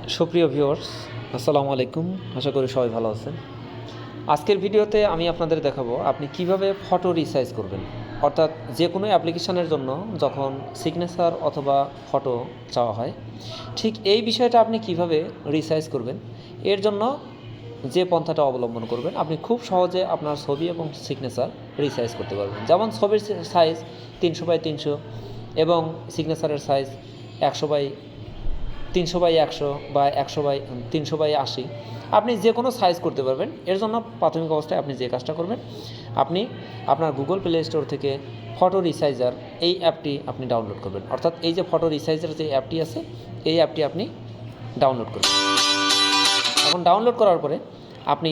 সুপ্রিয় ভিউয়ার্স, আসসালামু আলাইকুম। আশা করি সবাই ভালো আছেন। আজকের ভিডিওতে আমি আপনাদের দেখাবো আপনি কিভাবে ফটো রিসাইজ করবেন। অর্থাৎ যে কোনো অ্যাপ্লিকেশনের জন্য যখন সিগনেচার অথবা ফটো চাওয়া হয়, ঠিক এই বিষয়টা আপনি কিভাবে রিসাইজ করবেন, এর জন্য যে পন্থাটা অবলম্বন করবেন, আপনি খুব সহজে আপনার ছবি এবং সিগনেচার রিসাইজ করতে পারবেন। যেমন ছবির সাইজ 300x300 এবং সিগনেচারের সাইজ 100x300 বা 100x380, আপনি যে কোনো সাইজ করতে পারবেন। এর জন্য প্রাথমিক অবস্থায় আপনি যে কাজটা করবেন, আপনি আপনার গুগল প্লে স্টোর থেকে ফটো রিসাইজার এই অ্যাপটি আপনি ডাউনলোড করবেন। অর্থাৎ এই যে ফটো রিসাইজার যে অ্যাপটি আছে, এই অ্যাপটি আপনি ডাউনলোড করবেন। এখন ডাউনলোড করার পরে আপনি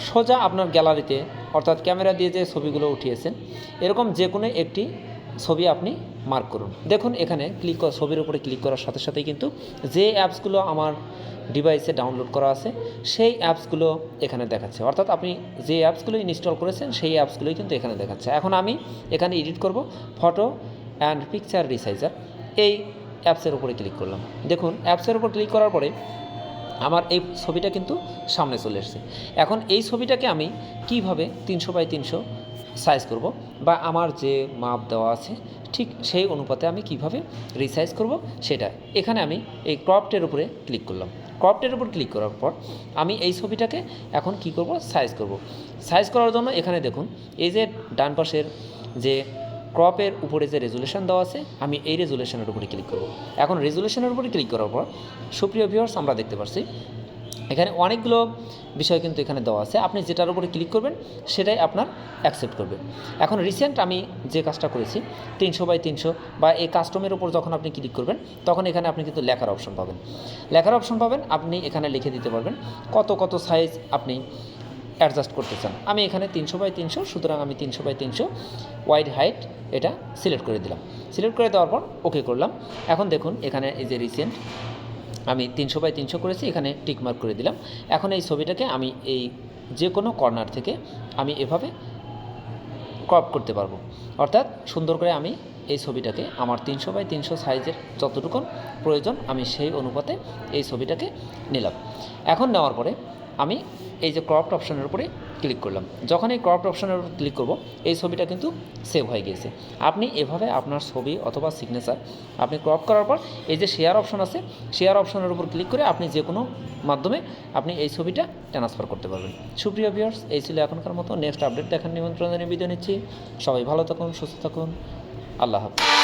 সোজা আপনার গ্যালারিতে, অর্থাৎ ক্যামেরা দিয়ে যে ছবিগুলো উঠিয়েছেন, এরকম যে কোনো একটি ছবি আপনি মার্ক করুন। দেখুন এখানে ছবির উপরে ক্লিক করার সাথে সাথেই কিন্তু যে অ্যাপসগুলো আমার ডিভাইসে ডাউনলোড করা আছে সেই অ্যাপসগুলো এখানে দেখাচ্ছে। অর্থাৎ আপনি যে অ্যাপসগুলো ইনস্টল করেছেন সেই অ্যাপসগুলোই কিন্তু এখানে দেখাচ্ছে। এখন আমি এখানে এডিট করব ফটো অ্যান্ড পিকচার রিসাইজার, এই অ্যাপসের উপরে ক্লিক করলাম। দেখুন অ্যাপসের উপর ক্লিক করার পরে আমার এই ছবিটা কিন্তু সামনে চলে এসেছে। এখন এই ছবিটাকে আমি কিভাবে 300x300 সাইজ করব, বা আমার যে মাপ দেওয়া আছে ঠিক সেই অনুপাতে আমি কিভাবে রিসাইজ করব, সেটা এখানে আমি এই ক্রপটের উপরে ক্লিক করলাম। ক্রপটের উপর ক্লিক করার পর আমি এই ছবিটাকে এখন কি করব, সাইজ করব। সাইজ করার জন্য এখানে দেখুন এই যে ডান পাশের যে ক্রপের উপরে যে রেজুলেশন দেওয়া আছে, আমি এই রেজুলেশনের উপরে ক্লিক করব। এখন রেজুলেশনের উপরে ক্লিক করার পর সুপ্রিয় ভিউয়ার্স, আমরা দেখতে পাচ্ছি এখানে অনেকগুলো বিষয় কিন্তু এখানে দেওয়া আছে। আপনি যেটার উপরে ক্লিক করবেন সেটাই আপনার অ্যাকসেপ্ট করবে। এখন রিসেন্ট আমি যে কাজটা করেছি 300x300 বা এই কাস্টমের উপর যখন আপনি ক্লিক করবেন তখন এখানে আপনি কিন্তু লেখার অপশন পাবেন। আপনি এখানে লিখে দিতে পারবেন কত সাইজ আপনি অ্যাডজাস্ট করতে চান। আমি এখানে 300x300, সুতরাং আমি 300x300 ওয়াইড হাইট এটা সিলেক্ট করে দিলাম। সিলেক্ট করে দেওয়ার পর ওকে করলাম। এখন দেখুন এখানে এই যে রিসেন্ট আমি 300x300 করেছি, এখানে টিক মার্ক করে দিলাম। এখন এই ছবিটাকে আমি এই যে কোনো কর্নার থেকে আমি এভাবে ক্রপ করতে পারবো। অর্থাৎ সুন্দর করে আমি এই ছবিটাকে আমার 300x300 সাইজের যতটুকু প্রয়োজন আমি সেই অনুপাতে এই ছবিটাকে নিলাম। এখন নেওয়ার পরে আমি এই যে ক্রপড অপশনের উপরে ক্লিক করলাম। যখন এই ক্রপড অপশনের উপর ক্লিক করব, এই ছবিটা কিন্তু সেভ হয়ে গিয়েছে। আপনি এভাবে আপনার ছবি অথবা সিগনেচার আপনি ক্রপ করার পর এই যে শেয়ার অপশন আছে, শেয়ার অপশনের উপর ক্লিক করে আপনি যে কোনো মাধ্যমে আপনি এই ছবিটা ট্রান্সফার করতে পারবেন। সুপ্রিয় ভিউয়ার্স, এই ছিল এখনকার মতো। নেক্সট আপডেট দেখার নিমন্ত্রণ জানিয়ে বিদায় নিচ্ছি। সবাই ভালো থাকুন, সুস্থ থাকুন। আল্লাহ হাফেজ।